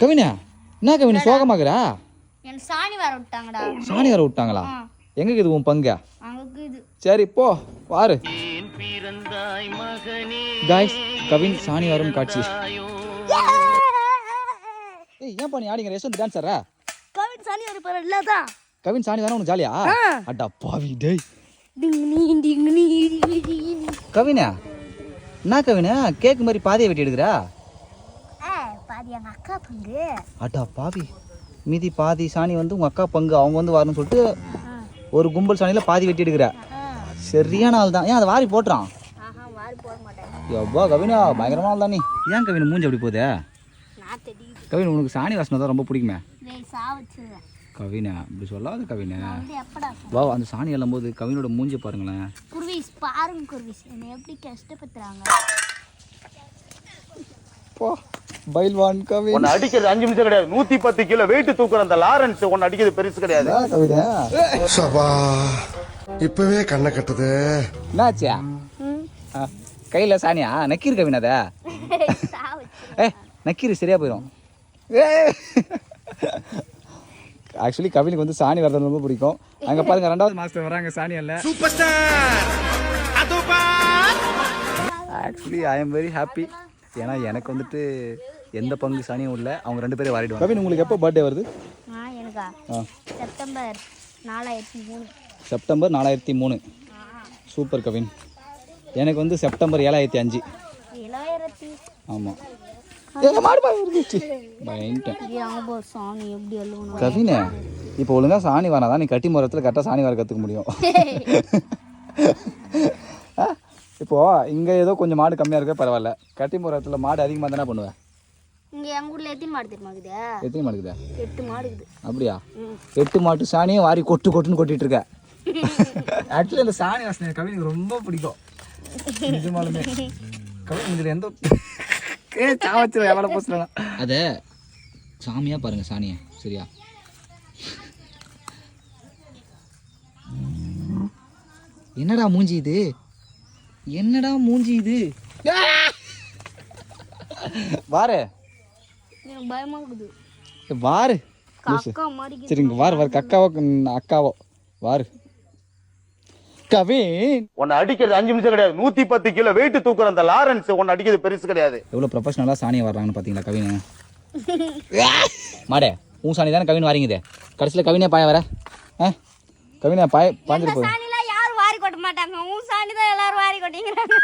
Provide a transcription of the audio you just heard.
கவினா என்ன கவினா சோகமாகறா? என் சாணி வர விட்டாங்கடா. சாணி வர விட்டாங்களா? எங்க இது உன் பங்க? அங்க இது. சரி போ வாரு. गाइस கவின் சாணி வரும் காட்சி. ஏய் ஏன் பண்ணி ஆடிங்க ரேஷன் டான்ஸரா? கவின் சாணி வர போற இல்லடா. கவின் சாணி தான உனக்கு ஜாலியா? அட பாவி டேய். டிங் நீ. கவினா என்ன கவினா கேக் மாதிரி பாதியை வெட்டி எடுக்குறா? பாதி எங்க அக்கா பங்கு. அட பாவி மீதி பாதி சாணி வந்து உங்க அக்கா பங்கு அவங்க வந்து வரணும்னு சொல்லிட்டு ஒரு கும்பல் சாணியில பாதி வெட்டி எடுக்கிற. சரியான ஆள் தான். ஏன் அதை வாரி போட்டுறான்? வாரி போட மாட்டேன். எவ்வா கவினா பயங்கரமான ஆள் தான் நீ. ஏன் கவின் மூஞ்சி அப்படி போதே? நான் தெரியுது. கவின் உனக்கு சாணி வாசனை தான் ரொம்ப பிடிக்குமே. டேய் சாவச்சிடுறேன். கவினா இப்படி சொல்லாத கவினா. வந்து எப்படா? வா அந்த சாணி எல்லும்போது கவினோட மூஞ்சி பாருங்களேன். குர்விஸ் பாருங்க குர்விஸ் என்ன எப்படி கஷ்டப்படுத்துறாங்க. போ பைல்வான் கவின். உன்னை அடிக்கிறது 5 நிமிஷம் கிடையாது. 110 கிலோ வெயிட் தூக்குற அந்த லாரன்ஸ் உன்னை அடிக்கிறது பெருசு கிடையாது. கவினா சபா இப்பவே கண்ணை கட்டுது. என்னாச்சா? கையில சாணியா நக்கீர் கவின் அத? நக்கீர் சரியா போயிடும். ஆக்சுவலி கவினுக்கு வந்து சாணி வரது ரொம்ப பிடிக்கும். அங்க பாருங்க 2வது மாஸ்டர் வராங்க சாணி அல்ல. சூப்பர் ஸ்டார் அதுபா. Actually I am very happy. ஏன்னா எனக்கு வந்துட்டு எந்த பங்கு சாணியும் இல்லை. அவங்க 2 பேரும் வாரிடுவாங்க. கவின் உங்களுக்கு எப்போ பர்த்டே வருது? எனக்கா செப்டம்பர் 4003. செப்டம்பர் 4003. சூப்பர் கவின். எனக்கு வந்து செப்டம்பர் 7005. 7000. ஆமாம் சாணி எப்படி கவினே இப்போ ஒழுங்கா சாணி வராதான் நீ கட்டி முறத்தில் கரெக்டாக சாணி வர கற்றுக்க முடியும். இப்போ இங்கே ஏதோ கொஞ்சம் மாடு கம்மியாக இருக்க பரவாயில்ல. கட்டி முறத்தில் மாடு அதிகமாக தானே பண்ணுவேன். இங்கே எங்கள் ஊரில் எத்தனை மாடு தெரியுமாக்குது? எத்தனை மாடு இருக்குதா? 8 மாடு இருக்குது. அப்படியா? 8 மாட்டு சாணியும் வாரி கொட்டுன்னு கொட்டிட்டு இருக்க. ஆக்சுவலி அந்த சாணி வாசனை கவினுக்கு ரொம்ப பிடிக்கும். நிஜமாலுமே கவின் இதில் எந்த சாவச்சு எவ்வளோ போச்சுனா அதை சாமியாக பாருங்க சாணியை. சரியா? என்னடா மூஞ்சி இது? என்னடா மூஞ்சி இது? வாரு பயமா இருக்குது. வாரு சரி இங்க வாரு கக்காவோ அக்காவோ வாரு. கவின் உன்னை அடிக்கிறது 5 நிமிஷம் கிடையாது. 110 கிலோ வெயிட் தூக்குற அந்த லாரன்ஸ் உன்னை அடிக்கிறது பெருசு கிடையாது. எவ்வளோ ப்ரொஃபஷனலாக சாணியை வர்றாங்கன்னு பார்த்தீங்களா கவின்? மாடே உன் சாணி தானே கவின் வாரிங்குது. கடைசியில் கவினே பாய வர கவினே பாஞ்சிட்டு போகுது. யாரும் வாரி கொட்ட மாட்டாங்க. உன் சாணி தான் எல்லாரும் வாரி கொட்டிங்கிறாங்க.